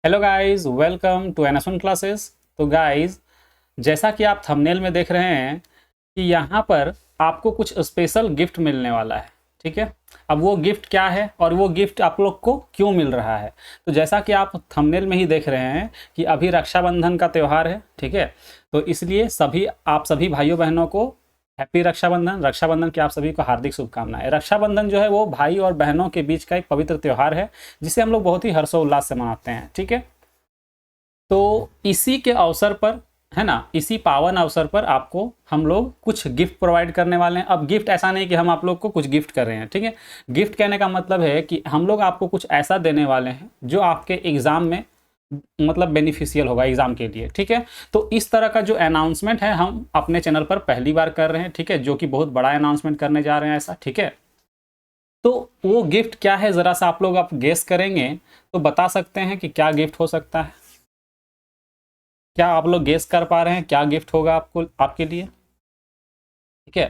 Hello guys, welcome to NS1 classes. तो guys, जैसा कि आप थंबनेल में देख रहे हैं कि यहाँ पर आपको कुछ स्पेशल गिफ्ट मिलने वाला है। ठीक है, अब वो गिफ्ट क्या है और वो गिफ्ट आप लोग को क्यों मिल रहा है, तो जैसा कि आप थंबनेल में ही देख रहे हैं कि अभी रक्षाबंधन का त्यौहार है। ठीक है, तो इसलिए आप सभी भाइयों बहनों को हैप्पी रक्षाबंधन। रक्षाबंधन की आप सभी को हार्दिक शुभकामनाएं। रक्षाबंधन जो है वो भाई और बहनों के बीच का एक पवित्र त्यौहार है जिसे हम लोग बहुत ही हर्षोल्लास से मनाते हैं। ठीक है, तो इसी के अवसर पर, है ना, इसी पावन अवसर पर आपको हम लोग कुछ गिफ्ट प्रोवाइड करने वाले हैं। अब गिफ्ट ऐसा नहीं कि हम आप लोग को कुछ गिफ्ट कर रहे हैं। ठीक है, गिफ्ट कहने का मतलब है कि हम लोग आपको कुछ ऐसा देने वाले हैं जो आपके एग्ज़ाम में मतलब बेनिफिशियल होगा एग्ज़ाम के लिए। ठीक है, तो इस तरह का जो अनाउंसमेंट है हम अपने चैनल पर पहली बार कर रहे हैं। ठीक है, जो कि बहुत बड़ा अनाउंसमेंट करने जा रहे हैं ऐसा। ठीक है, तो वो गिफ्ट क्या है, ज़रा सा आप गेस करेंगे तो बता सकते हैं कि क्या गिफ्ट हो सकता है। क्या आप लोग गेस कर पा रहे हैं क्या गिफ्ट होगा आपको, आपके लिए? ठीक है,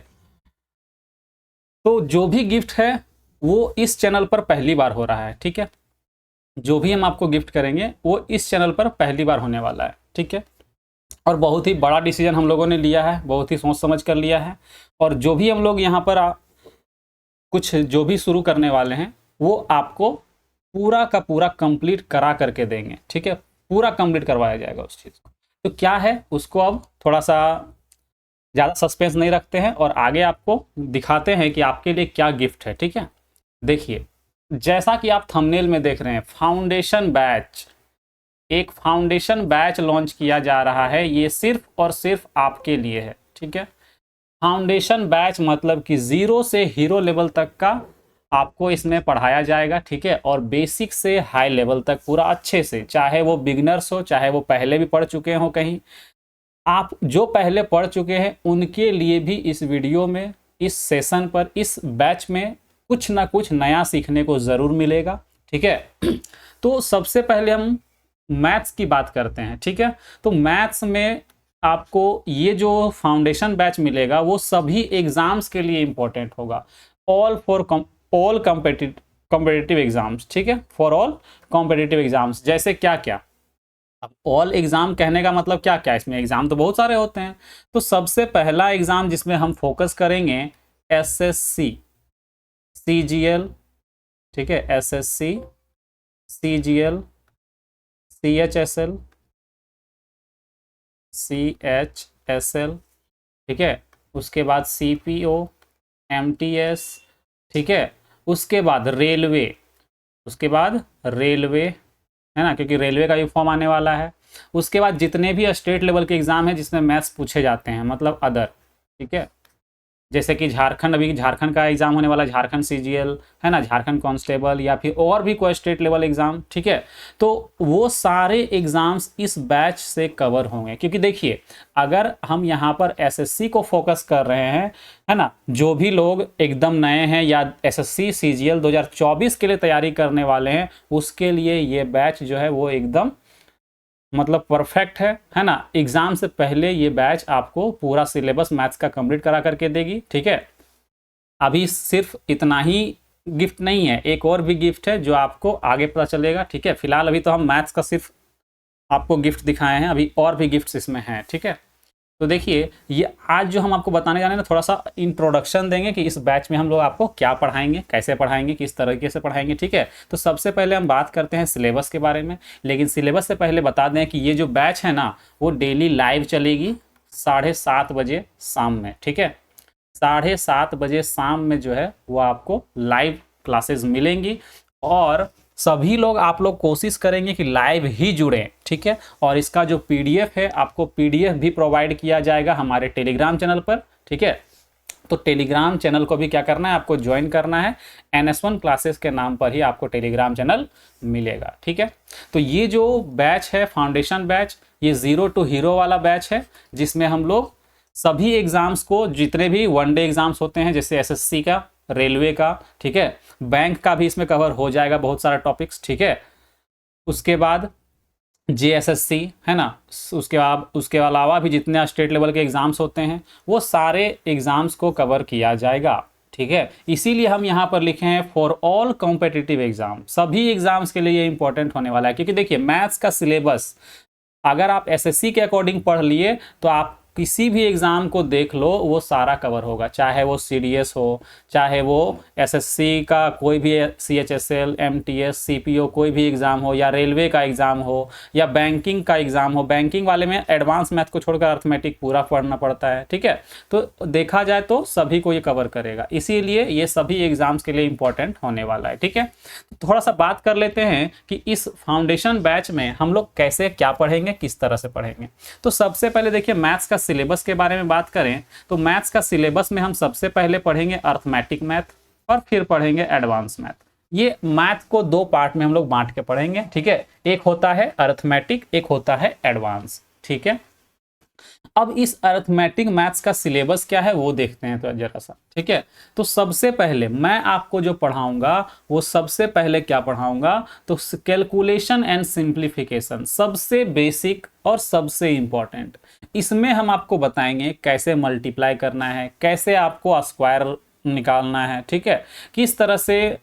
तो जो भी गिफ्ट है वो इस चैनल पर पहली बार हो रहा है। ठीक है, जो भी हम आपको गिफ्ट करेंगे वो इस चैनल पर पहली बार होने वाला है। ठीक है, और बहुत ही बड़ा डिसीजन हम लोगों ने लिया है, बहुत ही सोच समझ कर लिया है। और जो भी हम लोग यहाँ पर कुछ जो भी शुरू करने वाले हैं वो आपको पूरा का पूरा कंप्लीट करा करके देंगे। ठीक है, पूरा कंप्लीट करवाया जाएगा उस चीज़ को। तो क्या है उसको अब थोड़ा सा ज़्यादा सस्पेंस नहीं रखते हैं और आगे आपको दिखाते हैं कि आपके लिए क्या गिफ्ट है। ठीक है, देखिए, जैसा कि आप थंबनेल में देख रहे हैं, फाउंडेशन बैच, एक फाउंडेशन बैच लॉन्च किया जा रहा है। ये सिर्फ और सिर्फ आपके लिए है। ठीक है, फाउंडेशन बैच मतलब कि जीरो से हीरो लेवल तक का आपको इसमें पढ़ाया जाएगा। ठीक है, और बेसिक से हाई लेवल तक पूरा अच्छे से, चाहे वो बिगनर्स हो, चाहे वो पहले भी पढ़ चुके हो कहीं। आप जो पहले पढ़ चुके हैं उनके लिए भी इस वीडियो में, इस सेशन पर, इस बैच में कुछ ना कुछ नया सीखने को ज़रूर मिलेगा। ठीक है, तो सबसे पहले हम मैथ्स की बात करते हैं। ठीक है, तो मैथ्स में आपको ये जो फाउंडेशन बैच मिलेगा वो सभी एग्जाम्स के लिए इंपॉर्टेंट होगा। All competitive exams. ठीक है, फॉर ऑल कॉम्पिटिटिव एग्जाम्स। जैसे क्या क्या, अब ऑल एग्जाम कहने का मतलब क्या क्या, इसमें एग्जाम तो बहुत सारे होते हैं। तो सबसे पहला एग्जाम जिसमें हम फोकस करेंगे, SSC CGL। ठीक है, SSC CGL CHSL CHSL। ठीक है, उसके बाद CPO MTS। ठीक है, उसके बाद रेलवे, उसके बाद रेलवे, है ना, क्योंकि रेलवे का भी फॉर्म आने वाला है। उसके बाद जितने भी स्टेट लेवल के एग्जाम है जिसमें मैथ्स पूछे जाते हैं, मतलब अदर। ठीक है, जैसे कि झारखंड, अभी झारखंड का एग्जाम होने वाला, झारखंड CGL, है ना, झारखंड कांस्टेबल, या फिर और भी कोई स्टेट लेवल एग्जाम। ठीक है, तो वो सारे एग्जाम्स इस बैच से कवर होंगे। क्योंकि देखिए, अगर हम यहाँ पर SSC को फोकस कर रहे हैं, है ना, जो भी लोग एकदम नए हैं या SSC CGL 2024 के लिए तैयारी करने वाले हैं, उसके लिए ये बैच जो है वो एकदम मतलब परफेक्ट है ना। एग्जाम से पहले ये बैच आपको पूरा सिलेबस मैथ्स का कंप्लीट करा करके देगी। ठीक है, अभी सिर्फ इतना ही गिफ्ट नहीं है, एक और भी गिफ्ट है जो आपको आगे पता चलेगा। ठीक है, फिलहाल अभी तो हम मैथ्स का सिर्फ आपको गिफ्ट दिखाए हैं, अभी और भी गिफ्ट्स इसमें हैं। ठीक है, तो देखिए, ये आज जो हम आपको बताने जा रहे हैं ना, थोड़ा सा इंट्रोडक्शन देंगे कि इस बैच में हम लोग आपको क्या पढ़ाएंगे, कैसे पढ़ाएंगे, किस तरीके से पढ़ाएंगे। ठीक है, तो सबसे पहले हम बात करते हैं सिलेबस के बारे में। लेकिन सिलेबस से पहले बता दें कि ये जो बैच है ना वो डेली लाइव चलेगी 7:30 बजे शाम में। ठीक है, 7:30 बजे शाम में जो है वो आपको लाइव क्लासेस मिलेंगी। और सभी लोग, आप लोग कोशिश करेंगे कि लाइव ही जुड़ें। ठीक है, और इसका जो PDF है, आपको PDF भी प्रोवाइड किया जाएगा हमारे टेलीग्राम चैनल पर। ठीक है, तो टेलीग्राम चैनल को भी क्या करना है, आपको ज्वाइन करना है। NS1 क्लासेस के नाम पर ही आपको टेलीग्राम चैनल मिलेगा। ठीक है, तो ये जो बैच है फाउंडेशन बैच, ये जीरो टू हीरो वाला बैच है, जिसमें हम लोग सभी एग्जाम्स को, जितने भी वनडे एग्जाम्स होते हैं, जैसे SSC का, रेलवे का, ठीक है, बैंक का भी इसमें कवर हो जाएगा, बहुत सारा टॉपिक्स। ठीक है, उसके बाद JSSC, है ना, उसके अलावा भी जितने स्टेट लेवल के एग्जाम्स होते हैं वो सारे एग्जाम्स को कवर किया जाएगा। ठीक है, इसीलिए हम यहाँ पर लिखे हैं फॉर ऑल कॉम्पिटिटिव एग्जाम, सभी एग्जाम्स के लिए ये इंपॉर्टेंट होने वाला है। क्योंकि देखिए मैथ्स का सिलेबस अगर आप एसएससी के अकॉर्डिंग पढ़ लिए तो आप किसी भी एग्ज़ाम को देख लो वो सारा कवर होगा, चाहे वो सीडीएस हो, चाहे वो एसएससी का कोई भी सीएचएसएल, एमटीएस, सीपीओ कोई भी एग्ज़ाम हो, या रेलवे का एग्ज़ाम हो, या बैंकिंग का एग्ज़ाम हो। बैंकिंग वाले में एडवांस मैथ को छोड़कर अर्थमेटिक पूरा पढ़ना पड़ता है, ठीक है। तो देखा जाए तो सभी को ये कवर करेगा, इसीलिए ये सभी एग्ज़ाम्स के लिए इंपॉर्टेंट होने वाला है, ठीक है। थोड़ा सा बात कर लेते हैं कि इस फाउंडेशन बैच में हम लोग कैसे क्या पढ़ेंगे, किस तरह से पढ़ेंगे। तो सबसे पहले देखिए मैथ्स का सिलेबस के बारे में बात करें तो मैथ्स का सिलेबस में हम सबसे पहले पढ़ेंगे अर्थमेटिक मैथ और फिर पढ़ेंगे एडवांस मैथ। ये मैथ को दो पार्ट में हम लोग बांट के पढ़ेंगे, ठीक है। एक होता है अर्थमेटिक, एक होता है एडवांस, ठीक है। अब इस अर्थमेटिक मैथ्स का सिलेबस क्या है वो देखते हैं तो जरा सा, ठीक है। तो सबसे पहले मैं आपको जो पढ़ाऊंगा वो सबसे पहले क्या पढ़ाऊंगा, तो कैलकुलेशन एंड सिंप्लीफिकेशन, सबसे बेसिक और सबसे इंपॉर्टेंट। इसमें हम आपको बताएंगे कैसे मल्टीप्लाई करना है, कैसे आपको स्क्वायर निकालना है, ठीक है, किस तरह से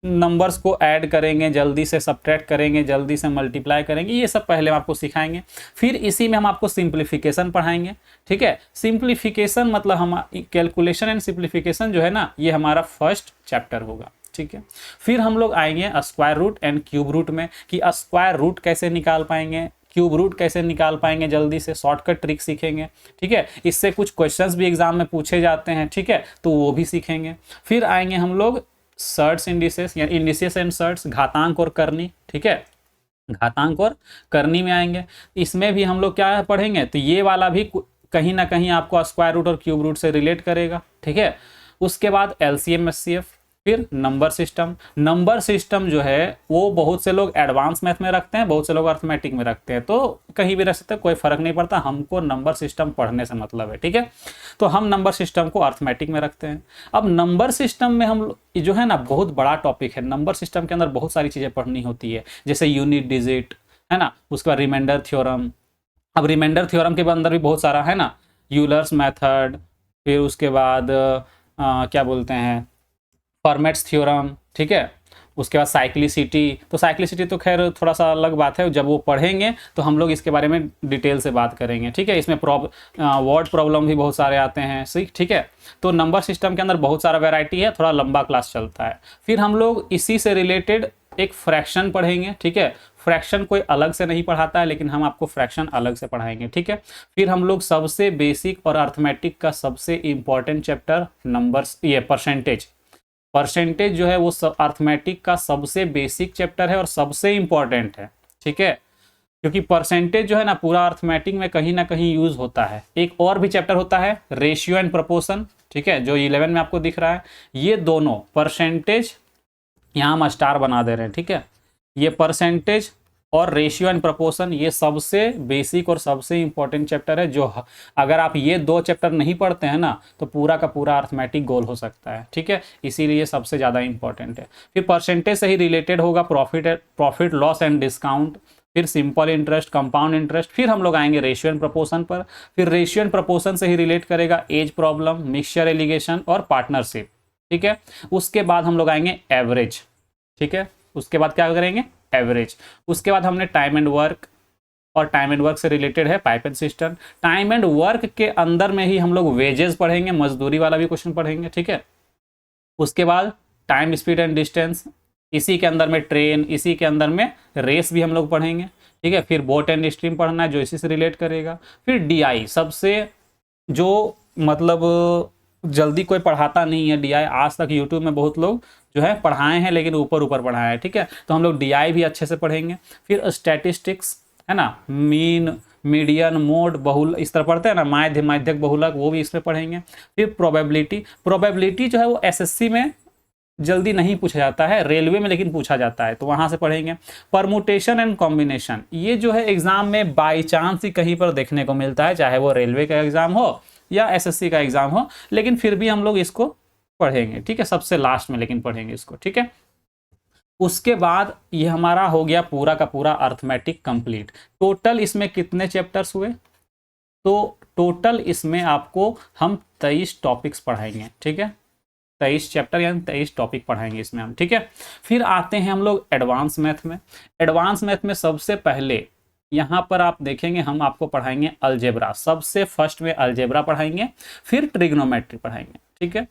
नंबर्स को ऐड करेंगे, जल्दी से सब्ट्रैक्ट करेंगे, जल्दी से मल्टीप्लाई करेंगे, ये सब पहले हम आपको सिखाएंगे। फिर इसी में हम आपको सिंप्लीफिकेशन पढ़ाएंगे, ठीक है। सिंप्लीफिकेशन मतलब हम कैलकुलेशन एंड सिंप्लीफिकेशन जो है ना, ये हमारा फर्स्ट चैप्टर होगा, ठीक है। फिर हम लोग आएंगे square root and cube root में, कि स्क्वायर रूट कैसे निकाल पाएंगे, क्यूब रूट कैसे निकाल पाएंगे, जल्दी से शॉर्टकट ट्रिक सीखेंगे, ठीक है। इससे कुछ क्वेश्चंस भी एग्जाम में पूछे जाते हैं, ठीक है, तो वो भी सीखेंगे। फिर आएंगे हम लोग सर्ट्स इंडिसेस या इंडिसेस एंड सर्ट्स, घातांक और करनी, ठीक है, घातांक और करनी में आएंगे। इसमें भी हम लोग क्या पढ़ेंगे, तो ये वाला भी कहीं ना कहीं आपको स्क्वायर रूट और क्यूब रूट से रिलेट करेगा, ठीक है। उसके बाद एलसीएम एचसीएफ, फिर नंबर सिस्टम। नंबर सिस्टम जो है वो बहुत से लोग एडवांस मैथ में रखते हैं, बहुत से लोग अर्थमेटिक में रखते हैं, तो कहीं भी रख सकते हैं, कोई फर्क नहीं पड़ता, हमको नंबर सिस्टम पढ़ने से मतलब है, ठीक है। तो हम नंबर सिस्टम को अर्थमेटिक में रखते हैं। अब नंबर सिस्टम में हम जो है ना बहुत बड़ा टॉपिक है, नंबर सिस्टम के अंदर बहुत सारी चीज़ें पढ़नी होती है, जैसे यूनिट डिजिट है ना, उसके बाद रिमाइंडर थ्योरम। अब रिमाइंडर थ्योरम के अंदर भी बहुत सारा है ना, यूलर्स मेथड, फिर उसके बाद क्या बोलते हैं फॉर्मेट्स थ्योरम, ठीक है। उसके बाद साइक्लिसिटी, तो साइक्लिसिटी तो खैर थोड़ा सा अलग बात है, जब वो पढ़ेंगे तो हम लोग इसके बारे में डिटेल से बात करेंगे, ठीक है। इसमें वर्ड प्रॉब्लम भी बहुत सारे आते हैं, ठीक है। तो नंबर सिस्टम के अंदर बहुत सारा वैरायटी है, थोड़ा लंबा क्लास चलता है। फिर हम लोग इसी से रिलेटेड एक फ्रैक्शन पढ़ेंगे, ठीक है। फ्रैक्शन कोई अलग से नहीं पढ़ाता है, लेकिन हम आपको फ्रैक्शन अलग से पढ़ाएंगे, ठीक है। फिर हम लोग सबसे बेसिक और अर्थमेटिक का सबसे इंपॉर्टेंट चैप्टर नंबर्स, ये परसेंटेज जो है वो अर्थमेटिक का सबसे बेसिक चैप्टर है और सबसे इंपॉर्टेंट है, ठीक है। क्योंकि परसेंटेज जो है ना पूरा अर्थमेटिक में कहीं ना कहीं यूज होता है। एक और भी चैप्टर होता है रेशियो एंड प्रपोर्शन, ठीक है, जो 11 में आपको दिख रहा है। ये दोनों परसेंटेज, यहाँ हम स्टार बना दे रहे हैं, ठीक है, ये परसेंटेज और रेशियो एंड प्रपोर्शन ये सबसे बेसिक और सबसे इंपॉर्टेंट चैप्टर है, जो अगर आप ये दो चैप्टर नहीं पढ़ते हैं ना तो पूरा का पूरा अर्थमेटिक गोल हो सकता है, ठीक है। इसीलिए सबसे ज़्यादा इंपॉर्टेंट है। फिर परसेंटेज से ही रिलेटेड होगा प्रॉफिट लॉस एंड डिस्काउंट, फिर सिंपल इंटरेस्ट, कंपाउंड इंटरेस्ट। फिर हम लोग आएंगे रेशियो एंड प्रपोर्शन पर, फिर रेशियो एंड प्रपोर्शन से ही रिलेट करेगा एज प्रॉब्लम, मिक्सचर एलिगेशन और पार्टनरशिप, ठीक है। उसके बाद हम लोग आएंगे एवरेज, ठीक है। उसके बाद क्या करेंगे, एवरेज। उसके बाद हमने टाइम एंड वर्क, और टाइम एंड वर्क से रिलेटेड है pipe and system. Time and work के अंदर में ही हम लोग वेजेस पढ़ेंगे, मजदूरी वाला भी क्वेश्चन पढ़ेंगे, ठीक है। उसके बाद टाइम, स्पीड एंड डिस्टेंस, इसी के अंदर में ट्रेन, इसी के अंदर में रेस भी हम लोग पढ़ेंगे, ठीक है। फिर बोट एंड स्ट्रीम पढ़ना है जो इसी से रिलेट करेगा। फिर डीआई, सबसे जो मतलब जल्दी कोई पढ़ाता नहीं है डीआई, आज तक यूट्यूब में बहुत लोग जो है पढ़ाए हैं लेकिन ऊपर ऊपर पढ़ाए हैं, ठीक है। तो हम लोग डीआई भी अच्छे से पढ़ेंगे। फिर स्टैटिस्टिक्स है ना, मीन, मीडियन, मोड, बहुल, इस तरह पढ़ते हैं ना, माध्य, माध्यक, बहुलक, वो भी इसमें पढ़ेंगे। फिर प्रोबेबिलिटी जो है वो एसएससी में जल्दी नहीं पूछा जाता है, रेलवे में लेकिन पूछा जाता है, तो वहां से पढ़ेंगे। परमुटेशन एंड कॉम्बिनेशन, ये जो है एग्जाम में बाई चांस ही कहीं पर देखने को मिलता है, चाहे वो रेलवे का एग्जाम हो या एसएससी का एग्जाम हो, लेकिन फिर भी हम लोग इसको पढ़ेंगे, ठीक है, सबसे लास्ट में लेकिन पढ़ेंगे इसको, ठीक है। उसके बाद ये हमारा हो गया पूरा का पूरा अर्थमेटिक कंप्लीट। टोटल इसमें कितने चैप्टर्स हुए, तो टोटल इसमें आपको हम 23 टॉपिक्स पढ़ाएंगे, ठीक है। 23 चैप्टर यानी 23 टॉपिक पढ़ाएंगे इसमें हम, ठीक है। फिर आते हैं हम लोग एडवांस मैथ में। एडवांस मैथ में सबसे पहले यहाँ पर आप देखेंगे हम आपको पढ़ाएंगे अलजेब्रा, सबसे फर्स्ट में अलजेब्रा पढ़ाएंगे, फिर ट्रिग्नोमेट्री पढ़ाएंगे, ठीक है।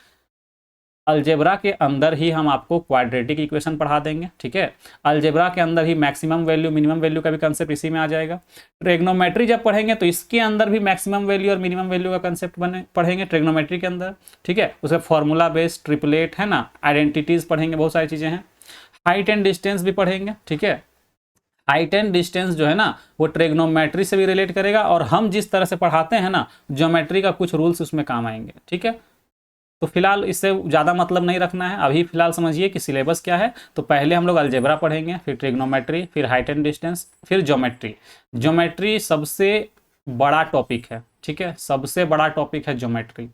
अलजेब्रा के अंदर ही हम आपको क्वाड्रेटिक इक्वेशन पढ़ा देंगे, ठीक है। अलजेब्रा के अंदर ही मैक्सिमम वैल्यू मिनिमम वैल्यू का भी कंसेप्ट इसी में आ जाएगा। ट्रिग्नोमेट्री जब पढ़ेंगे तो इसके अंदर भी मैक्सिमम वैल्यू और मिनिमम वैल्यू का कंसेप्ट पढ़ेंगे ट्रिग्नोमेट्री के अंदर, ठीक है। उसका फॉर्मूला बेस्ड ट्रिपलेट है ना, आइडेंटिटीज पढ़ेंगे, बहुत सारी चीजें हैं। हाइट एंड डिस्टेंस भी पढ़ेंगे, ठीक है। हाइट एंड डिस्टेंस जो है ना वो ट्रिग्नोमेट्री से भी रिलेट करेगा, और हम जिस तरह से पढ़ाते हैं ना ज्योमेट्री का कुछ रूल्स उसमें काम आएंगे, ठीक है। तो फिलहाल इससे ज़्यादा मतलब नहीं रखना है, अभी फिलहाल समझिए कि सिलेबस क्या है। तो पहले हम लोग अलजेब्रा पढ़ेंगे, फिर ट्रिग्नोमेट्री, फिर हाइट एंड डिस्टेंस, फिर ज्योमेट्री। ज्योमेट्री सबसे बड़ा टॉपिक है, ठीक है, सबसे बड़ा टॉपिक है ज्योमेट्री,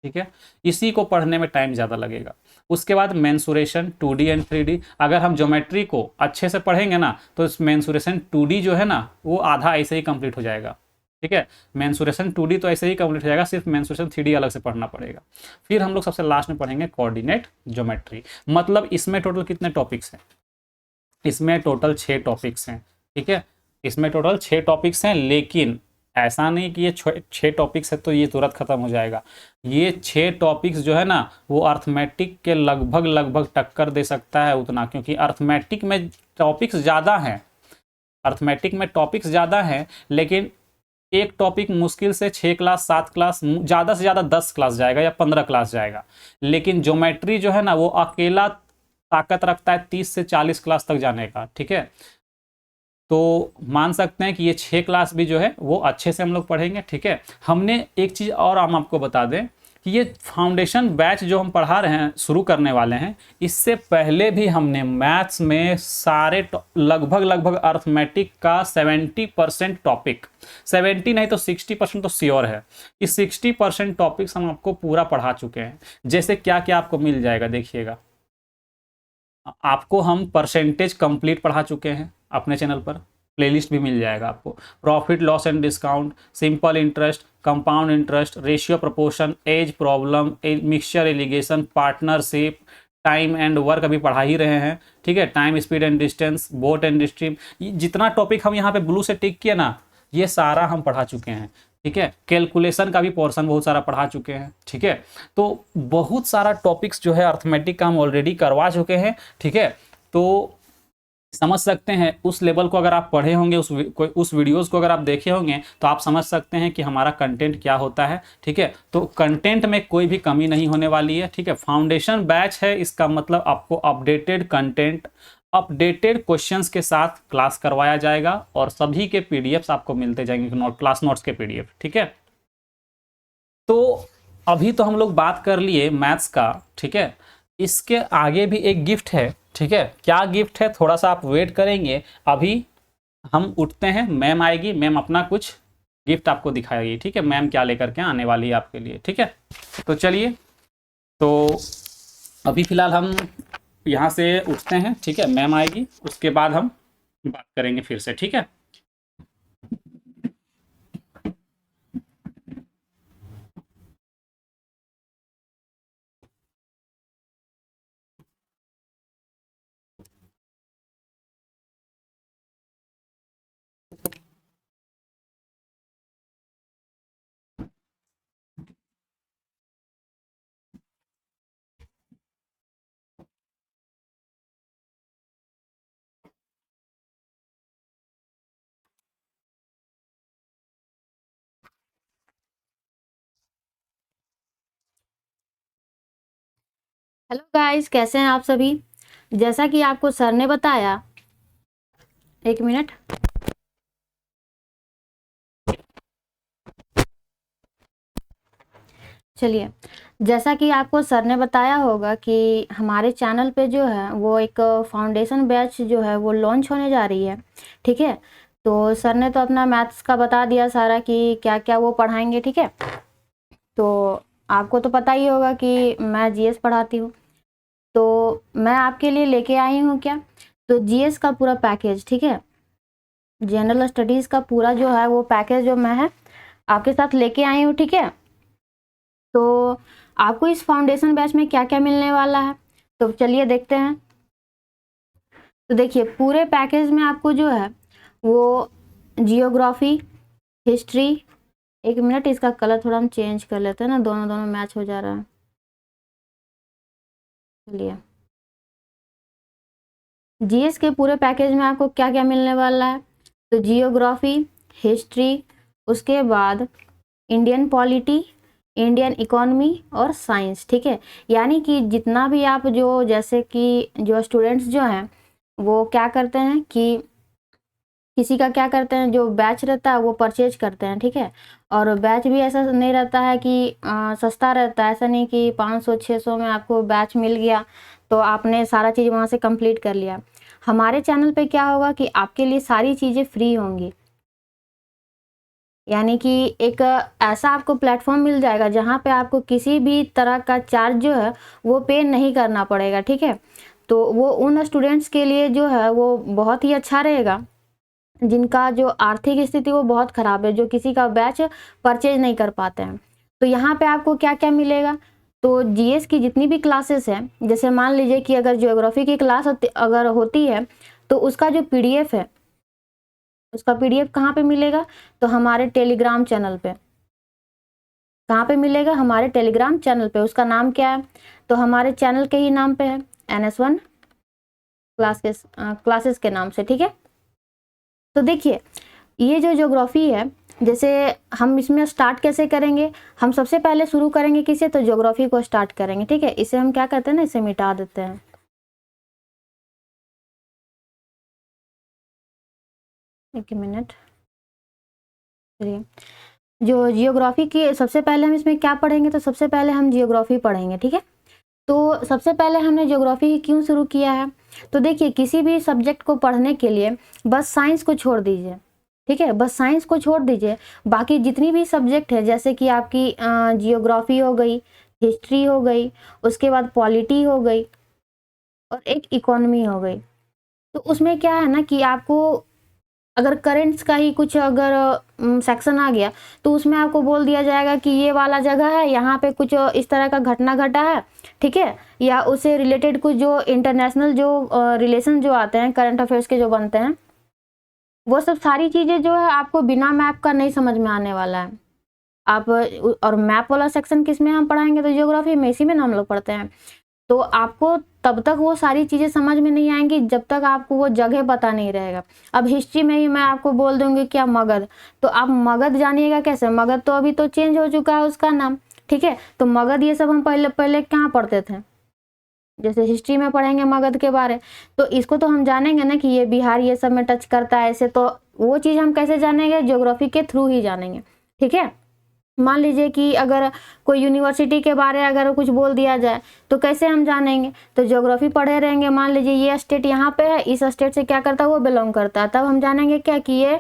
ठीक है। इसी को पढ़ने में टाइम ज़्यादा लगेगा। उसके बाद मेंसुरेशन 2D एंड 3D। अगर हम ज्योमेट्री को अच्छे से पढ़ेंगे ना तो इस मेंसुरेशन 2D जो है ना वो आधा ऐसे ही कंप्लीट हो जाएगा, ठीक है। मेंसुरेशन 2D तो ऐसे ही कंप्लीट हो जाएगा, सिर्फ मेंसुरेशन 3D अलग से पढ़ना पड़ेगा। फिर हम लोग सबसे लास्ट में पढ़ेंगे कोऑर्डिनेट ज्योमेट्री। मतलब इसमें टोटल कितने टॉपिक्स हैं? इसमें टोटल 6 टॉपिक्स हैं, ठीक है। इसमें टोटल 6 टॉपिक्स हैं, लेकिन ऐसा नहीं कि ये 6 टॉपिक्स है तो ये तुरंत खत्म हो जाएगा। ये 6 टॉपिक्स जो है ना वो अर्थमेटिक के लगभग टक्कर दे सकता है उतना, क्योंकि अर्थमेटिक में टॉपिक्स ज़्यादा हैं, अर्थमेटिक में टॉपिक्स ज़्यादा हैं, लेकिन एक टॉपिक मुश्किल से 6 क्लास 7 क्लास, ज़्यादा से ज़्यादा 10 क्लास जाएगा या 15 क्लास जाएगा। लेकिन ज्योमेट्री जो है ना वो अकेला ताकत रखता है 30 से 40 क्लास तक जाने का, ठीक है। तो मान सकते हैं कि ये 6 क्लास भी जो है वो अच्छे से हम लोग पढ़ेंगे, ठीक है। हमने एक चीज़ और हम आपको बता दें कि ये फाउंडेशन बैच जो हम पढ़ा रहे हैं, शुरू करने वाले हैं, इससे पहले भी हमने मैथ्स में सारे लगभग अर्थमेटिक का 70% टॉपिक, 70 नहीं तो 60% तो श्योर है, इस 60% टॉपिक्स हम आपको पूरा पढ़ा चुके हैं। जैसे क्या क्या आपको मिल जाएगा देखिएगा, आपको हम परसेंटेज कंप्लीट पढ़ा चुके हैं अपने चैनल पर, प्लेलिस्ट भी मिल जाएगा आपको। Profit loss and discount, simple interest, compound interest, ratio proportion, age problem, mixture alligation, partnership, time and work अभी पढ़ा ही रहे हैं, ठीक है। Time speed and distance, boat and stream, जितना टॉपिक हम यहाँ पे ब्लू से टिक किया ना ये सारा हम पढ़ा चुके हैं, ठीक है। कैलकुलेशन का भी पोर्शन बहुत सारा पढ़ा चुके हैं, ठीक है। तो बहुत सारा टॉपिक्स जो है अर्थमेटिक का हम ऑलरेडी करवा चुके हैं, ठीक है। तो समझ सकते हैं उस लेवल को अगर आप पढ़े होंगे, उस वीडियोस को अगर आप देखे होंगे तो आप समझ सकते हैं कि हमारा कंटेंट क्या होता है, ठीक है। तो कंटेंट में कोई भी कमी नहीं होने वाली है, ठीक है। फाउंडेशन बैच है, इसका मतलब आपको अपडेटेड कंटेंट, अपडेटेड क्वेश्चंस के साथ क्लास करवाया जाएगा, और सभी के पीडीएफ्स आपको मिलते जाएंगे, क्लास नोट्स के पीडीएफ, ठीक है। तो अभी तो हम लोग बात कर लिए मैथ्स का, ठीक है। इसके आगे भी एक गिफ्ट है, ठीक है। क्या गिफ्ट है थोड़ा सा आप वेट करेंगे, अभी हम उठते हैं, मैम आएगी, मैम अपना कुछ गिफ्ट आपको दिखाएगी, ठीक है। मैम क्या लेकर के आने वाली है आपके लिए, ठीक है। तो चलिए, तो अभी फिलहाल हम यहाँ से उठते हैं, ठीक है। मैम आएगी उसके बाद हम बात करेंगे फिर से, ठीक है। हेलो गाइस, कैसे हैं आप सभी। जैसा कि आपको सर ने बताया, एक मिनट, चलिए। जैसा कि आपको सर ने बताया होगा कि हमारे चैनल पे जो है वो एक फाउंडेशन बैच जो है वो लॉन्च होने जा रही है, ठीक है। तो सर ने तो अपना मैथ्स का बता दिया सारा कि क्या क्या वो पढ़ाएंगे, ठीक है। तो आपको तो पता ही होगा कि मैं जीएस पढ़ाती हूँ, तो मैं आपके लिए लेके आई हूँ क्या, तो जीएस का पूरा पैकेज, ठीक है। जनरल स्टडीज़ का पूरा जो है वो पैकेज जो मैं है आपके साथ लेके आई हूँ, ठीक है। तो आपको इस फाउंडेशन बैच में क्या क्या मिलने वाला है, तो चलिए देखते हैं। तो देखिए पूरे पैकेज में आपको जो है वो जियोग्राफी, हिस्ट्री, एक मिनट इसका कलर थोड़ा हम चेंज कर लेते हैं ना, दोनों दोनों मैच हो जा रहा है। चलिए जीएस के पूरे पैकेज में आपको क्या क्या मिलने वाला है, तो जियोग्राफी, हिस्ट्री, उसके बाद इंडियन पॉलिटी, इंडियन इकोनॉमी और साइंस, ठीक है। यानी कि जितना भी आप जो जैसे कि जो स्टूडेंट्स जो हैं वो क्या करते हैं कि किसी का क्या करते हैं, जो बैच रहता है वो परचेज करते हैं, ठीक है। और बैच भी ऐसा नहीं रहता है कि सस्ता रहता है, ऐसा नहीं कि 500-600 में आपको बैच मिल गया तो आपने सारा चीज़ वहाँ से कंप्लीट कर लिया। हमारे चैनल पे क्या होगा कि आपके लिए सारी चीज़ें फ्री होंगी, यानी कि एक ऐसा आपको प्लेटफॉर्म मिल जाएगा जहाँ पे आपको किसी भी तरह का चार्ज जो है वो पे नहीं करना पड़ेगा, ठीक है। तो वो उन स्टूडेंट्स के लिए जो है वो बहुत ही अच्छा रहेगा जिनका जो आर्थिक स्थिति वो बहुत ख़राब है, जो किसी का बैच परचेज नहीं कर पाते हैं। तो यहाँ पे आपको क्या क्या मिलेगा, तो जीएस की जितनी भी क्लासेस हैं, जैसे मान लीजिए कि अगर ज्योग्राफी की क्लास अगर होती है तो उसका जो पीडीएफ है, उसका पीडीएफ कहाँ पे मिलेगा, तो हमारे टेलीग्राम चैनल पे। कहाँ पे मिलेगा, हमारे टेलीग्राम चैनल पे। उसका नाम क्या है, तो हमारे चैनल के ही नाम पे है, NS1 क्लासेस के नाम से, ठीक है। तो देखिए ये जो ज्योग्राफी है, जैसे हम इसमें स्टार्ट कैसे करेंगे, हम सबसे पहले शुरू करेंगे किसे, तो ज्योग्राफी को स्टार्ट करेंगे, ठीक है। इसे हम क्या करते हैं ना, इसे मिटा देते हैं। एक मिनट, चलिए जो जियोग्राफी की सबसे पहले हम इसमें क्या पढ़ेंगे, तो सबसे पहले हम जियोग्राफी पढ़ेंगे, ठीक है। तो सबसे पहले हमने ज्योग्राफी क्यों शुरू किया है, तो देखिए किसी भी सब्जेक्ट को पढ़ने के लिए बस साइंस को छोड़ दीजिए, ठीक है, बस साइंस को छोड़ दीजिए, बाकी जितनी भी सब्जेक्ट है जैसे कि आपकी जियोग्राफी हो गई, हिस्ट्री हो गई, उसके बाद पॉलिटी हो गई और एक इकोनॉमी हो गई। तो उसमें क्या है ना कि आपको अगर करेंट्स का ही कुछ अगर सेक्शन आ गया तो उसमें आपको बोल दिया जाएगा कि ये वाला जगह है, यहाँ पे कुछ इस तरह का घटना घटा है, ठीक है, या उससे रिलेटेड कुछ जो इंटरनेशनल जो रिलेशन जो आते हैं, करंट अफेयर्स के जो बनते हैं, वो सब सारी चीज़ें जो है आपको बिना मैप का नहीं समझ में आने वाला है। आप और मैप वाला सेक्शन किस में हम पढ़ाएंगे, तो ज्योग्राफी में, इसी में ना हम लोग पढ़ते हैं। तो आपको तब तक वो सारी चीज़ें समझ में नहीं आएंगी जब तक आपको वो जगह पता नहीं रहेगा। अब हिस्ट्री में ही मैं आपको बोल दूंगी क्या मगध, तो आप मगध जानिएगा कैसे, मगध तो अभी तो चेंज हो चुका है उसका नाम, ठीक है। तो मगध ये सब हम पहले पहले कहाँ पढ़ते थे, जैसे हिस्ट्री में पढ़ेंगे मगध के बारे, तो इसको तो हम जानेंगे ना कि ये बिहार ये सब में टच करता है ऐसे, तो वो चीज़ हम कैसे जानेंगे, ज्योग्राफी के थ्रू ही जानेंगे, ठीक है। मान लीजिए कि अगर कोई यूनिवर्सिटी के बारे अगर कुछ बोल दिया जाए तो कैसे हम जानेंगे, तो ज्योग्राफी पढ़े रहेंगे, मान लीजिए ये स्टेट यहाँ पे है, इस स्टेट से क्या करता है, वो बिलोंग करता है, तब हम जानेंगे क्या कि ये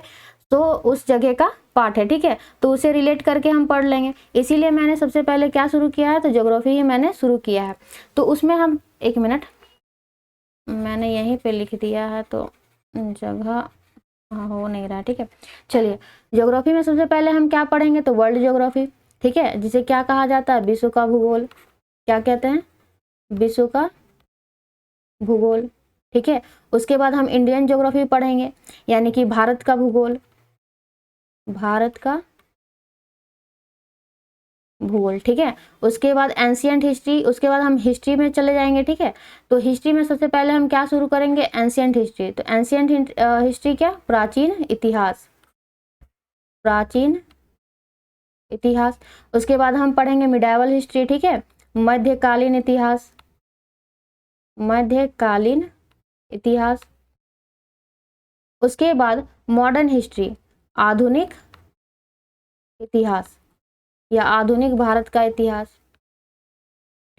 तो उस जगह का पार्ट है, ठीक है। तो उसे रिलेट करके हम पढ़ लेंगे, इसीलिए मैंने सबसे पहले क्या शुरू किया है, तो ज्योग्राफी ही मैंने शुरू किया है। तो उसमें हम, एक मिनट मैंने यहीं पे लिख दिया है तो जगह हो नहीं रहा, ठीक है। चलिए ज्योग्राफी में सबसे पहले हम क्या पढ़ेंगे, तो वर्ल्ड ज्योग्राफी, ठीक है, जिसे क्या कहा जाता है, विश्व का भूगोल, क्या कहते हैं, विश्व का भूगोल, ठीक है। उसके बाद हम इंडियन ज्योग्राफी पढ़ेंगे, यानी कि भारत का भूगोल, भारत का भूगोल, ठीक है। उसके बाद एंशियंट हिस्ट्री, उसके बाद हम हिस्ट्री में चले जाएंगे, ठीक है। तो हिस्ट्री में सबसे पहले हम क्या शुरू करेंगे, एंशियंट हिस्ट्री। तो एंशियंट हिस्ट्री क्या, प्राचीन इतिहास, प्राचीन इतिहास। उसके बाद हम पढ़ेंगे मिडाइवल हिस्ट्री, ठीक है, मध्यकालीन इतिहास, मध्यकालीन इतिहास। उसके बाद मॉडर्न हिस्ट्री, आधुनिक इतिहास या आधुनिक भारत का इतिहास,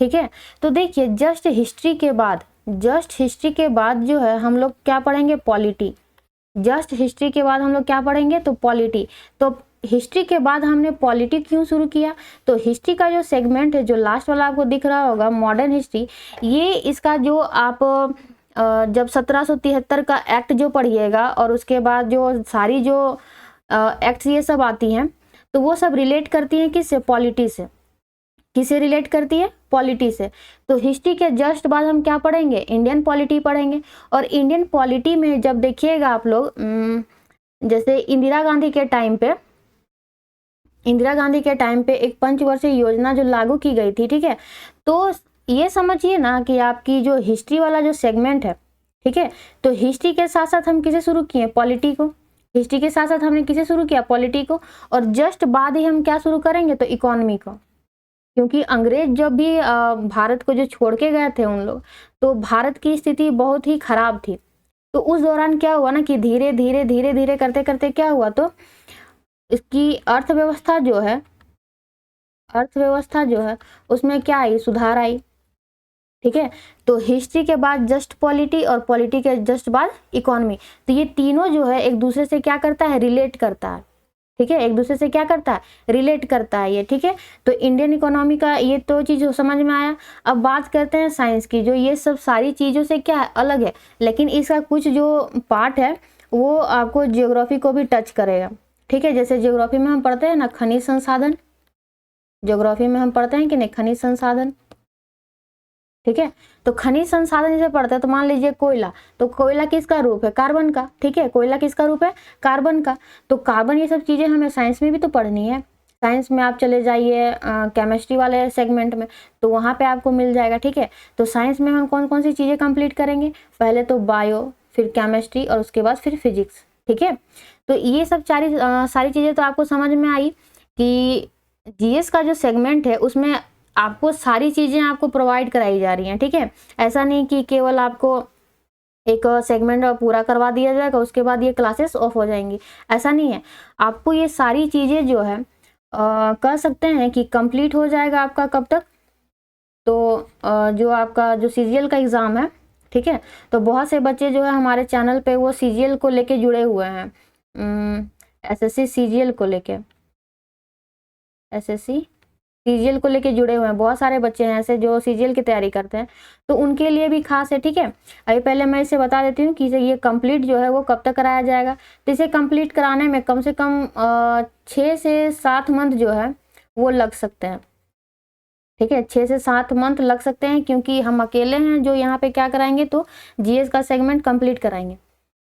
ठीक है। तो देखिए जस्ट हिस्ट्री के बाद, जस्ट हिस्ट्री के बाद जो है हम लोग क्या पढ़ेंगे, पॉलिटी। जस्ट हिस्ट्री के बाद हम लोग क्या पढ़ेंगे, तो पॉलिटी। तो हिस्ट्री के बाद हमने पॉलिटी क्यों शुरू किया, तो हिस्ट्री का जो सेगमेंट है, जो लास्ट वाला आपको दिख रहा होगा मॉडर्न हिस्ट्री, ये इसका जो आप जब 1773 का एक्ट जो पढ़िएगा और उसके बाद जो सारी जो एक्ट्स ये सब आती हैं, तो वो सब रिलेट करती हैं किससे, पॉलिटी से। किससे रिलेट करती है? पॉलिटी से। तो हिस्ट्री के जस्ट बाद हम क्या पढ़ेंगे? इंडियन पॉलिटी पढ़ेंगे। और इंडियन पॉलिटी में जब देखिएगा आप लोग, जैसे इंदिरा गांधी के टाइम पे एक पंचवर्षीय योजना जो लागू की गई थी, ठीक है। तो ये समझिए ना कि आपकी जो हिस्ट्री वाला जो सेगमेंट है, ठीक है, तो हिस्ट्री के साथ साथ हम किसे शुरू किए? पॉलिटी को। हिस्ट्री के साथ साथ हमने किसे शुरू किया? पॉलिटी को। और जस्ट बाद ही हम क्या शुरू करेंगे? तो इकोनॉमी को। क्योंकि अंग्रेज जब भी भारत को जो छोड़ के गए थे उन लोग, तो भारत की स्थिति बहुत ही खराब थी। तो उस दौरान क्या हुआ ना कि धीरे धीरे करते करते क्या हुआ, तो इसकी अर्थव्यवस्था जो है उसमें क्या आई? सुधार आई, ठीक है। तो हिस्ट्री के बाद जस्ट पॉलिटी, और पॉलिटी के जस्ट बाद इकोनॉमी। तो ये तीनों जो है एक दूसरे से क्या करता है? रिलेट करता है, ठीक है। एक दूसरे से क्या करता है? रिलेट करता है ये, ठीक है। तो इंडियन इकोनॉमी का ये तो चीज़ समझ में आया। अब बात करते हैं साइंस की, जो ये सब सारी चीज़ों से क्या है? अलग है, लेकिन इसका कुछ जो पार्ट है वो आपको ज्योग्राफी को भी टच करेगा, ठीक है। जैसे ज्योग्राफी में हम पढ़ते हैं ना खनिज संसाधन, ज्योग्राफी में हम पढ़ते हैं कि नहीं खनिज संसाधन, ठीक है। तो खनिज संसाधन जैसे पढ़ते हैं, तो मान लीजिए कोयला, तो कोयला किसका रूप है? कार्बन का, ठीक है। कोयला किसका रूप है? कार्बन का। तो कार्बन, ये सब चीज़ें हमें साइंस में भी तो पढ़नी है। साइंस में आप चले जाइए केमिस्ट्री वाले सेगमेंट में, तो वहाँ पे आपको मिल जाएगा, ठीक है। तो साइंस में हम कौन कौन सी चीज़ें कंप्लीट करेंगे? पहले तो बायो, फिर केमिस्ट्री, और उसके बाद फिर फिजिक्स, ठीक है। तो ये सब सारी चीज़ें तो आपको समझ में आई कि जीएस का जो सेगमेंट है उसमें आपको सारी चीज़ें आपको प्रोवाइड कराई जा रही हैं, ठीक है। ऐसा नहीं कि केवल आपको एक सेगमेंट पूरा करवा दिया जाएगा उसके बाद ये क्लासेस ऑफ हो जाएंगी, ऐसा नहीं है। आपको ये सारी चीज़ें जो है कह सकते हैं कि कंप्लीट हो जाएगा आपका कब तक? तो जो आपका जो सीजीएल का एग्ज़ाम है, ठीक है। तो बहुत से बच्चे जो है हमारे चैनल पे वो सीजीएल को लेके जुड़े हुए हैं, एसएससी सीजीएल को लेके, एसएससी सीजीएल को लेके जुड़े हुए हैं। बहुत सारे बच्चे हैं ऐसे जो सीजीएल की तैयारी करते हैं, तो उनके लिए भी खास है, ठीक है। अभी पहले मैं इसे बता देती हूँ कि ये कंप्लीट जो है वो कब तक कराया जाएगा। तो इसे कंप्लीट कराने में कम से कम 6 से 7 मंथ जो है वो लग सकते हैं, ठीक है। 6 से 7 मंथ लग सकते हैं, क्योंकि हम अकेले हैं जो यहाँ पे क्या कराएंगे, तो जीएस का सेगमेंट कंप्लीट कराएंगे,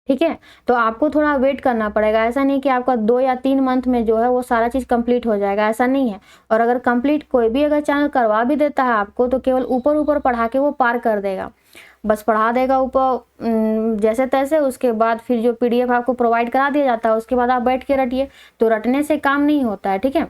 ठीक है। तो आपको थोड़ा वेट करना पड़ेगा। ऐसा नहीं कि आपका 2 या 3 मंथ में जो है वो सारा चीज़ कंप्लीट हो जाएगा, ऐसा नहीं है। और अगर कंप्लीट कोई भी अगर चैनल करवा भी देता है आपको, तो केवल ऊपर ऊपर पढ़ा के वो पार कर देगा, बस पढ़ा देगा ऊपर जैसे तैसे। उसके बाद फिर जो पीडीएफ आपको प्रोवाइड करा दिया जाता है उसके बाद आप बैठ के रटिए। तो रटने से काम नहीं होता है, ठीक है।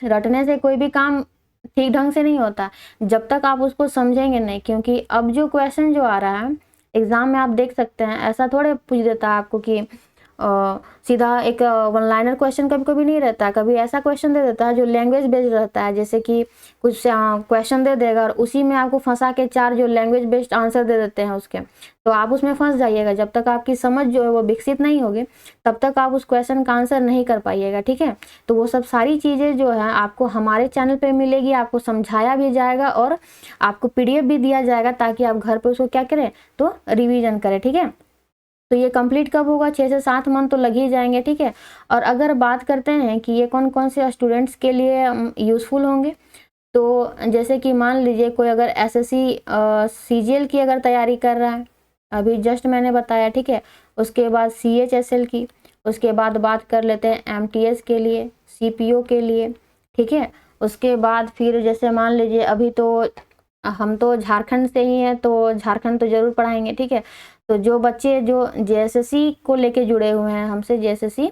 रटने से कोई भी काम ठीक ढंग से नहीं होता जब तक आप उसको समझेंगे नहीं। क्योंकि अब जो क्वेश्चन जो आ रहा है एग्जाम में आप देख सकते हैं, ऐसा थोड़े पूछ देता है आपको कि सीधा एक वन लाइनर क्वेश्चन कभी कभी नहीं रहता है। कभी ऐसा क्वेश्चन दे देता है जो लैंग्वेज बेस्ड रहता है, जैसे कि कुछ क्वेश्चन दे देगा और उसी में आपको फंसा के 4 जो लैंग्वेज बेस्ड आंसर दे देते हैं उसके, तो आप उसमें फंस जाइएगा। जब तक आपकी समझ जो है वो विकसित नहीं होगी तब तक आप उस क्वेश्चन का आंसर नहीं कर पाइएगा, ठीक है। तो वो सब सारी चीज़ें जो है आपको हमारे चैनल पर मिलेगी, आपको समझाया भी जाएगा और आपको पीडीएफ भी दिया जाएगा, ताकि आप घर पर उसको क्या करें, तो रिविजन करें, ठीक है। तो ये कंप्लीट कब होगा? 6 से 7 मंथ तो लग ही जाएंगे, ठीक है। और अगर बात करते हैं कि ये कौन कौन से स्टूडेंट्स के लिए यूज़फुल होंगे, तो जैसे कि मान लीजिए कोई अगर एसएससी सीजीएल की अगर तैयारी कर रहा है, अभी जस्ट मैंने बताया, ठीक है। उसके बाद सीएचएसएल की, उसके बाद बात कर लेते हैं एमटीएस के लिए, सीपीओ के लिए, ठीक है। उसके बाद फिर जैसे मान लीजिए अभी तो हम तो झारखंड से ही हैं, तो झारखंड तो ज़रूर पढ़ाएंगे, ठीक है। तो जो बच्चे जो जेएसएससी को लेके जुड़े हुए हैं हमसे, जेएसएससी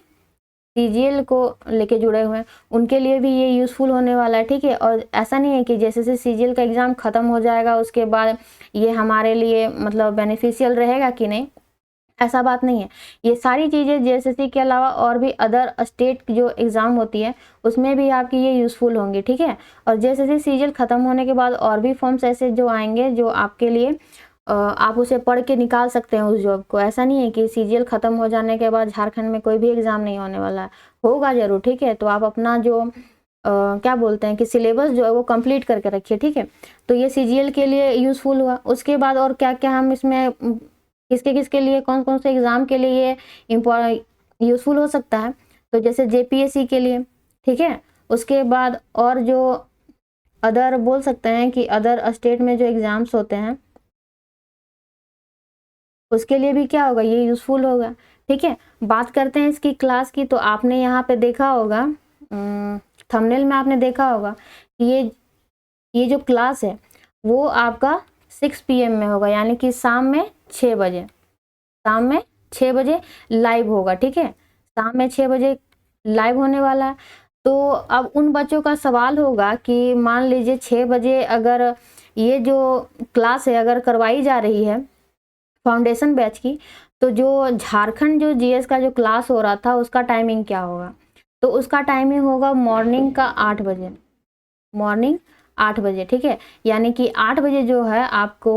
सीजीएल को लेके जुड़े हुए हैं, उनके लिए भी ये यूज़फुल होने वाला है, ठीक है। और ऐसा नहीं है कि जेएसएससी सीजीएल का एग्ज़ाम ख़त्म हो जाएगा उसके बाद ये हमारे लिए मतलब बेनिफिशियल रहेगा कि नहीं, ऐसा बात नहीं है। ये सारी चीज़ें जेएसएससी के अलावा और भी अदर स्टेट जो एग्ज़ाम होती है उसमें भी आपकी ये यूज़फुल होंगी, ठीक है। और जेएसएससी सीजीएल ख़त्म होने के बाद और भी फॉर्म्स ऐसे जो आएंगे जो आपके लिए आप उसे पढ़ के निकाल सकते हैं उस जॉब को। ऐसा नहीं है कि सीजीएल ख़त्म हो जाने के बाद झारखंड में कोई भी एग्ज़ाम नहीं होने वाला है, होगा ज़रूर, ठीक है। तो आप अपना जो क्या बोलते हैं कि सिलेबस जो है वो कंप्लीट करके रखिए, ठीक है। तो ये सीजीएल के लिए यूज़फुल हुआ। उसके बाद और क्या क्या हम इसमें किसके किसके लिए कौन कौन से एग्ज़ाम के लिए ये यूज़फुल हो सकता है, तो जैसे जेपीएससी के लिए, ठीक है। उसके बाद और जो अदर बोल सकते हैं कि अदर स्टेट में जो एग्ज़ाम्स होते हैं उसके लिए भी क्या होगा, ये यूज़फुल होगा। ठीक है, बात करते हैं इसकी क्लास की। तो आपने यहाँ पे देखा होगा, थंबनेल में आपने देखा होगा कि ये जो क्लास है वो आपका 6 PM में होगा, यानी कि शाम में 6 बजे, शाम में 6 बजे लाइव होगा। ठीक है, शाम में 6 बजे लाइव होने वाला है। तो अब उन बच्चों का सवाल होगा कि मान लीजिए 6 बजे अगर ये जो क्लास है अगर करवाई जा रही है फाउंडेशन बैच की, तो जो झारखंड जो जीएस का जो क्लास हो रहा था उसका टाइमिंग क्या होगा? तो उसका टाइमिंग होगा मॉर्निंग का 8 बजे, मॉर्निंग 8 बजे। ठीक है, यानी कि 8 बजे जो है आपको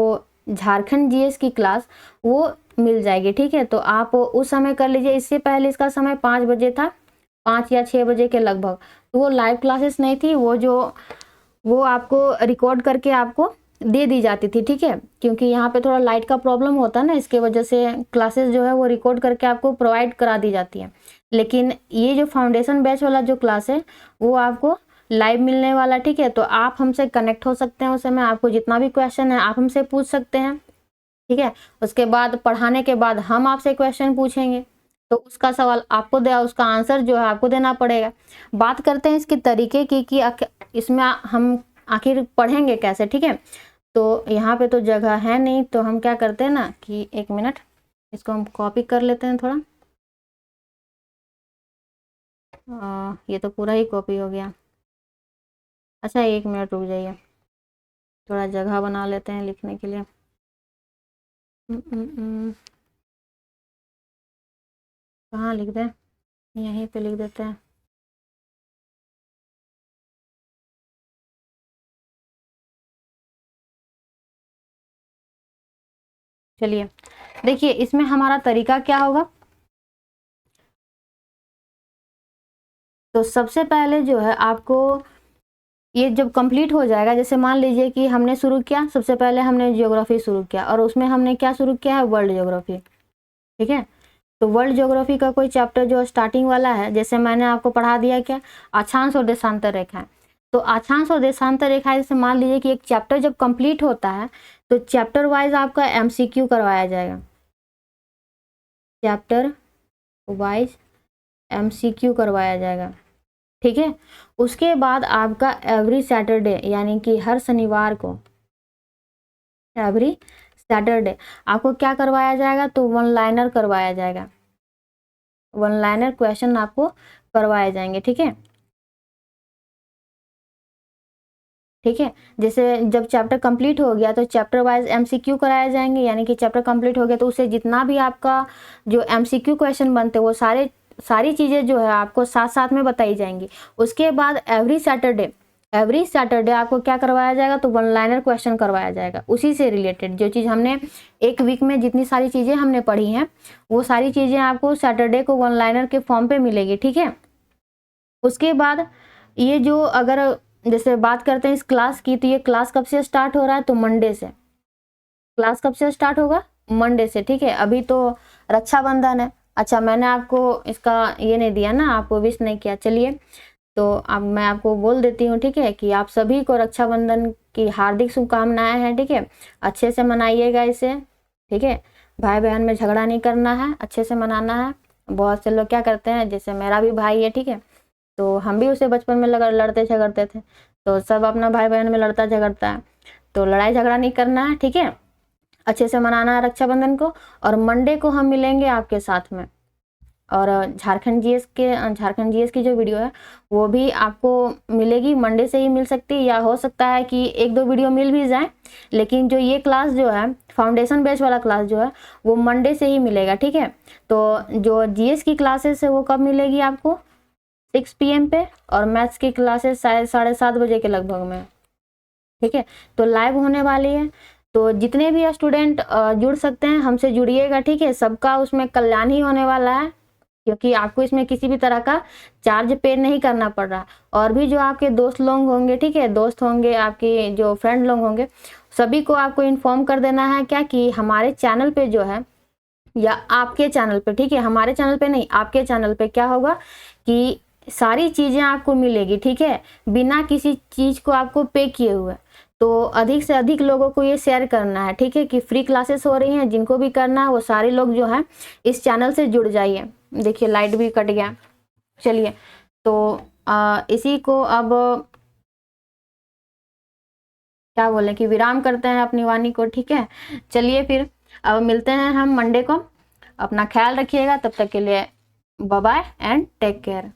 झारखंड जीएस की क्लास वो मिल जाएगी। ठीक है, तो आप उस समय कर लीजिए। इससे पहले इसका समय 5 बजे था, 5 या 6 बजे के लगभग। तो वो लाइव क्लासेस नहीं थी, वो आपको रिकॉर्ड करके आपको दे दी जाती थी। ठीक है, क्योंकि यहाँ पे थोड़ा लाइट का प्रॉब्लम होता है ना, इसके वजह से क्लासेस जो है वो रिकॉर्ड करके आपको प्रोवाइड करा दी जाती है। लेकिन ये जो फाउंडेशन बैच वाला जो क्लास है वो आपको लाइव मिलने वाला। ठीक है, तो आप हमसे कनेक्ट हो सकते हैं, उस समय आपको जितना भी क्वेश्चन है आप हमसे पूछ सकते हैं। ठीक है, उसके बाद पढ़ाने के बाद हम आपसे क्वेश्चन पूछेंगे, तो उसका सवाल आपको उसका आंसर जो है आपको देना पड़ेगा। बात करते हैं इसके तरीके की कि इसमें हम आखिर पढ़ेंगे कैसे। ठीक है, तो यहाँ पे तो जगह है नहीं, तो हम क्या करते हैं ना कि 1 मिनट इसको हम कॉपी कर लेते हैं थोड़ा। ये तो पूरा ही कॉपी हो गया। अच्छा 1 मिनट रुक जाइए, थोड़ा जगह बना लेते हैं लिखने के लिए। कहाँ लिख दें, यहीं पे लिख देते हैं। चलिए देखिए, इसमें हमारा तरीका क्या होगा। तो सबसे पहले जो है आपको ये जब कंप्लीट हो जाएगा, जैसे मान लीजिए कि हमने शुरू किया, सबसे पहले हमने ज्योग्राफी शुरू किया और उसमें हमने क्या शुरू किया है, वर्ल्ड ज्योग्राफी। ठीक है, तो वर्ल्ड ज्योग्राफी का कोई चैप्टर जो स्टार्टिंग वाला है, जैसे मैंने आपको पढ़ा दिया क्या, अक्षांश और देशांतर रेखाएं। तो अक्षांश और देशांतर रेखाएं, जैसे मान लीजिए कि एक चैप्टर जब कंप्लीट होता है तो चैप्टर वाइज आपका MCQ करवाया जाएगा, चैप्टर वाइज MCQ करवाया जाएगा। ठीक है, उसके बाद आपका एवरी सैटरडे, यानी कि हर शनिवार को, एवरी सैटरडे आपको क्या करवाया जाएगा, तो 1 लाइनर करवाया जाएगा, 1 लाइनर क्वेश्चन आपको करवाए जाएंगे। ठीक है, ठीक है, जैसे जब चैप्टर कंप्लीट हो गया तो चैप्टर वाइज MCQ कराए जाएंगे, यानी कि चैप्टर कंप्लीट हो गया तो उससे जितना भी आपका जो MCQ क्वेश्चन बनते हैं वो सारी चीज़ें जो है आपको साथ साथ में बताई जाएंगी। उसके बाद एवरी सैटरडे आपको क्या करवाया जाएगा, तो 1 लाइनर क्वेश्चन करवाया जाएगा, उसी से रिलेटेड जो चीज़ हमने एक वीक में जितनी सारी चीज़ें हमने पढ़ी हैं वो सारी चीज़ें आपको सैटरडे को 1 लाइनर के फॉर्म पे मिलेगी। ठीक है, उसके बाद ये जो अगर जैसे बात करते हैं इस क्लास की, तो ये क्लास कब से स्टार्ट हो रहा है, तो मंडे से। क्लास कब से स्टार्ट होगा, मंडे से। ठीक है, अभी तो रक्षाबंधन है। अच्छा मैंने आपको इसका ये नहीं दिया ना, आपको विश नहीं किया। चलिए तो अब मैं आपको बोल देती हूँ। ठीक है, कि आप सभी को रक्षाबंधन की हार्दिक शुभकामनाएं हैं। ठीक है, अच्छे से मनाइएगा इसे। ठीक है, भाई बहन में झगड़ा नहीं करना है, अच्छे से मनाना है। बहुत से लोग क्या करते हैं, जैसे मेरा भी भाई है, ठीक है, तो हम भी उसे बचपन में लड़ते झगड़ते थे, तो सब अपना भाई बहन में लड़ता झगड़ता है, तो लड़ाई झगड़ा नहीं करना है। ठीक है, अच्छे से मनाना है रक्षाबंधन को। और मंडे को हम मिलेंगे आपके साथ में। और झारखंड जीएस की जो वीडियो है वो भी आपको मिलेगी, मंडे से ही मिल सकती है, या हो सकता है कि 1-2 वीडियो मिल भी जाए, लेकिन जो ये क्लास जो है फाउंडेशन बैच वाला क्लास जो है वो मंडे से ही मिलेगा। ठीक है, तो जो जीएस की क्लासेस है वो कब मिलेगी आपको, 6 PM पे, और मैथ्स की क्लासेस शायद 7:30 बजे के लगभग में। ठीक है, तो लाइव होने वाली है, तो जितने भी स्टूडेंट जुड़ सकते हैं हमसे जुड़िएगा। ठीक है, सबका उसमें कल्याण ही होने वाला है, क्योंकि आपको इसमें किसी भी तरह का चार्ज पे नहीं करना पड़ रहा। और भी जो आपके दोस्त लोग होंगे, ठीक है, दोस्त होंगे, आपके जो फ्रेंड लोग होंगे, सभी को आपको इन्फॉर्म कर देना है क्या, कि हमारे चैनल पे जो है, या आपके चैनल पे, ठीक है, हमारे चैनल पे नहीं, आपके चैनल पे क्या होगा कि सारी चीज़ें आपको मिलेगी, ठीक है, बिना किसी चीज़ को आपको पे किए हुए। तो अधिक से अधिक लोगों को ये शेयर करना है, ठीक है, कि फ्री क्लासेस हो रही हैं, जिनको भी करना है वो सारे लोग जो है इस चैनल से जुड़ जाइए। देखिए लाइट भी कट गया। चलिए तो इसी को अब क्या बोले कि विराम करते हैं अपनी वाणी को, ठीक है। चलिए फिर अब मिलते हैं हम मंडे को। अपना ख्याल रखिएगा, तब तक के लिए bye bye and take care.